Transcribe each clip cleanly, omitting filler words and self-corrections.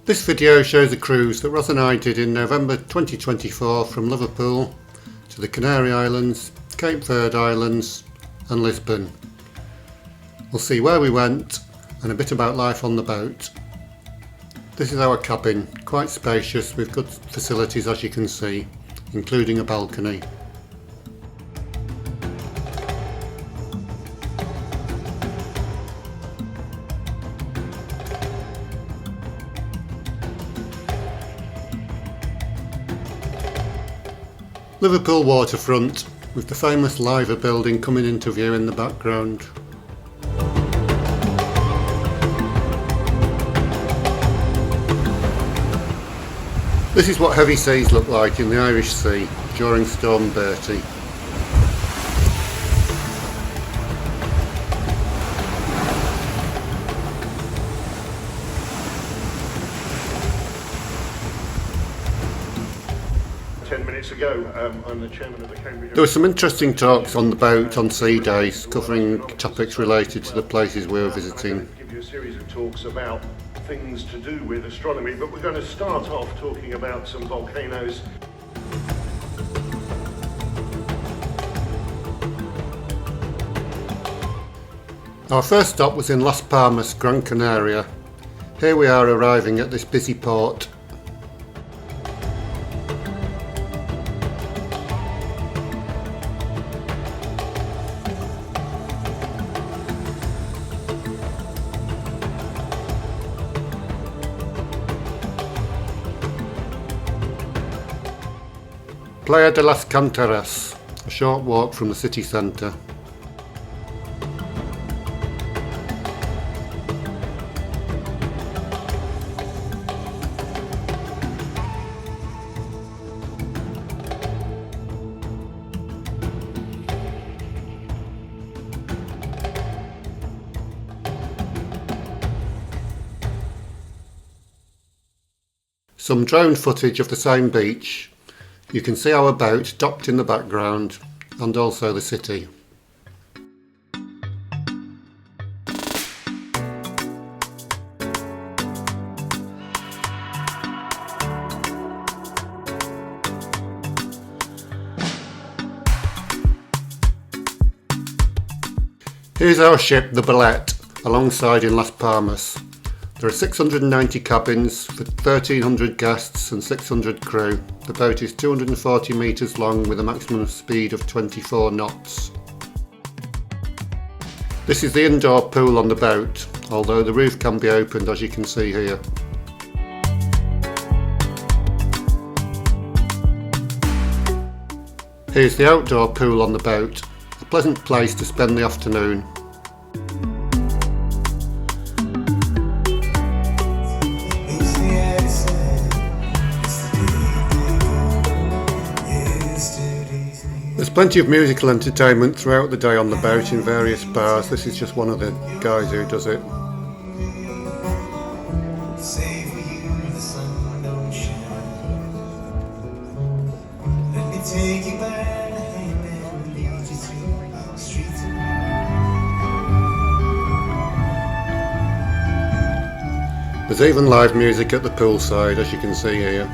This video shows a cruise that Ross and I did in November 2024 from Liverpool to the Canary Islands, Cape Verde Islands and Lisbon. We'll see where we went and a bit about life on the boat. This is our cabin, quite spacious with good facilities as you can see, including a balcony. Liverpool waterfront, with the famous Liver building coming into view in the background. This is what heavy seas look like in the Irish Sea during Storm Bertie. I'm the chairman of the Canary. There were some interesting talks on the boat on sea days covering topics related to the places we were visiting. I'm going to give you a series of talks about things to do with astronomy, but we're going to start off talking about some volcanoes. Our first stop was in Las Palmas, Gran Canaria. Here we are arriving at this busy port. Playa de las Canteras, a short walk from the city centre. Some drone footage of the same beach. You can see our boat docked in the background and also the city. Here's our ship, the Ballet, alongside in Las Palmas. There are 690 cabins for 1,300 guests and 600 crew. The boat is 240 metres long with a maximum speed of 24 knots. This is the indoor pool on the boat, although the roof can be opened as you can see here. Here's the outdoor pool on the boat, a pleasant place to spend the afternoon. There's plenty of musical entertainment throughout the day on the boat in various bars. This is just one of the guys who does it. There's even live music at the poolside, as you can see here.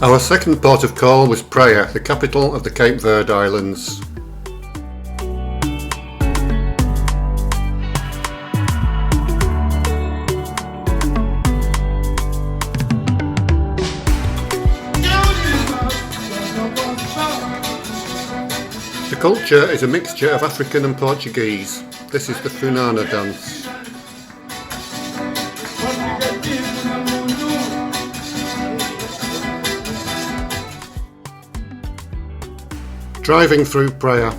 Our second port of call was Praia, the capital of the Cape Verde Islands. The culture is a mixture of African and Portuguese. This is the Funana dance. Driving through Praia.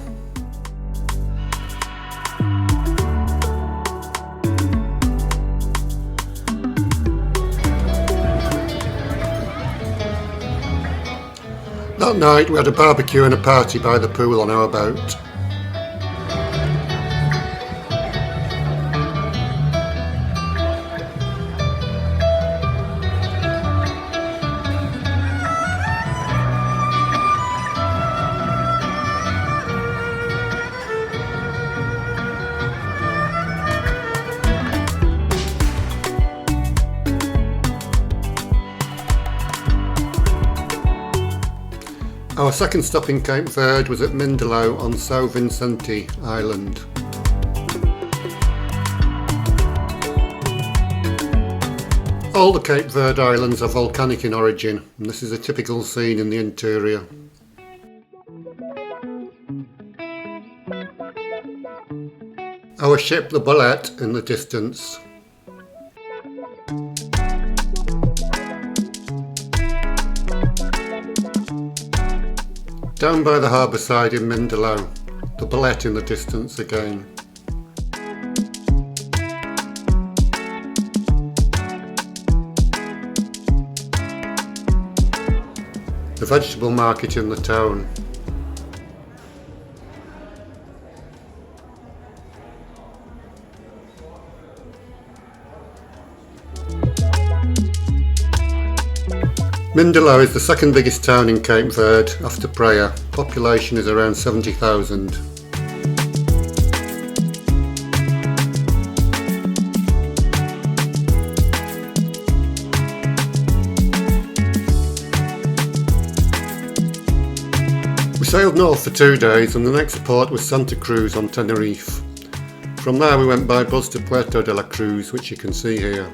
That night we had a barbecue and a party by the pool on our boat. Our second stop in Cape Verde was at Mindelo on São Vicente Island. All the Cape Verde Islands are volcanic in origin, and this is a typical scene in the interior. Our ship, the Bullet, in the distance. Down by the harbour side in Mindelo, the Bullet in the distance again. The vegetable market in the town. Mindelo is the second biggest town in Cape Verde after Praia. Population is around 70,000. We sailed north for 2 days and the next port was Santa Cruz on Tenerife. From there we went by bus to Puerto de la Cruz, which you can see here.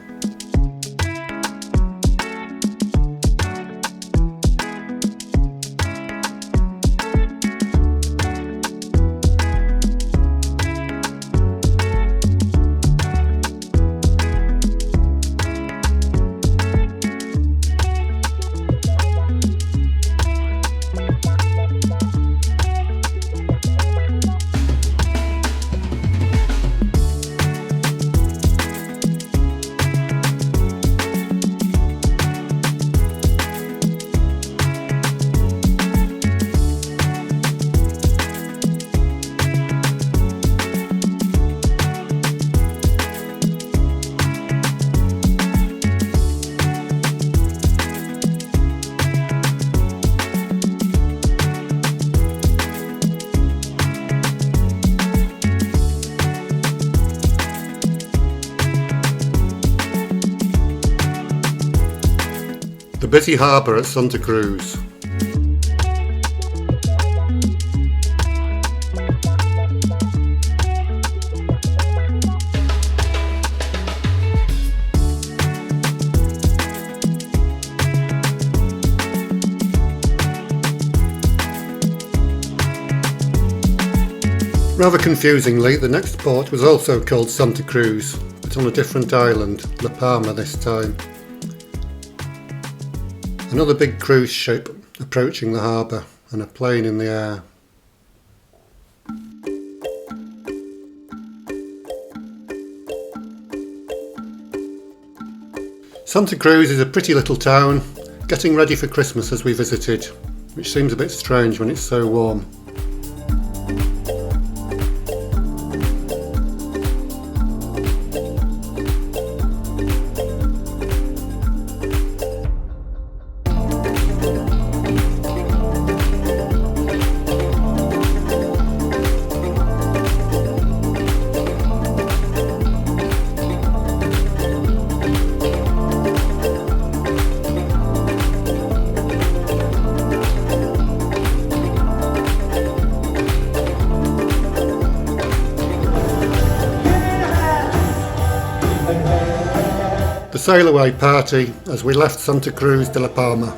The busy harbour at Santa Cruz. Rather confusingly, the next port was also called Santa Cruz, but on a different island, La Palma this time. Another big cruise ship approaching the harbour and a plane in the air. Santa Cruz is a pretty little town, getting ready for Christmas as we visited, which seems a bit strange when it's so warm. The sail away party as we left Santa Cruz de la Palma.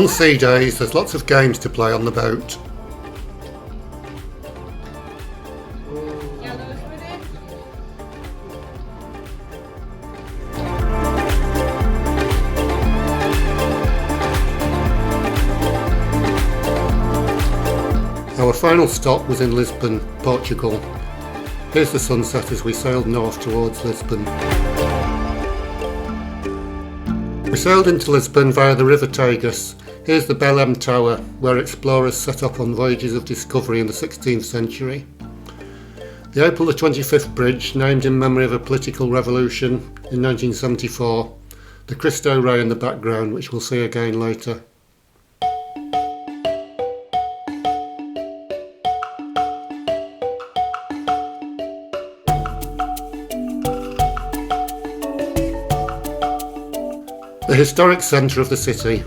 On sea days there's lots of games to play on the boat. Our final stop was in Lisbon, Portugal. Here's the sunset as we sailed north towards Lisbon. We sailed into Lisbon via the River Tagus. Here's the Belém Tower, where explorers set up on voyages of discovery in the 16th century. The April the 25th bridge, named in memory of a political revolution in 1974. The Cristo Rei in the background, which we'll see again later. The historic centre of the city.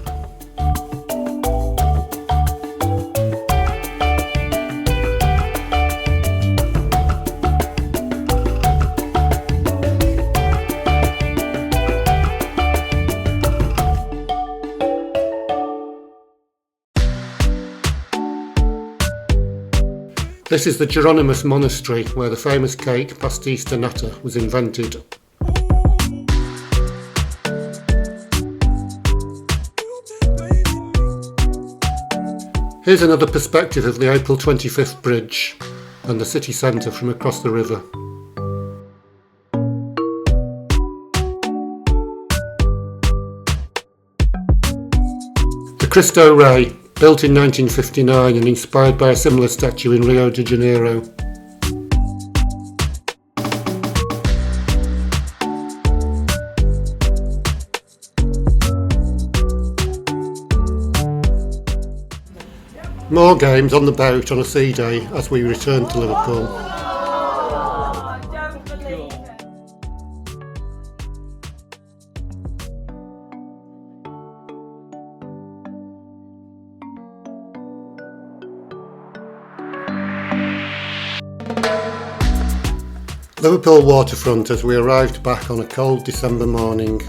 This is the Geronimus Monastery, where the famous cake, pastis de nata, was invented. Here's another perspective of the April 25th bridge and the city centre from across the river. The Cristo Rei, built in 1959 and inspired by a similar statue in Rio de Janeiro. More games on the boat on a sea day as we return to Liverpool. Oh, don't believe it. Liverpool waterfront as we arrived back on a cold December morning.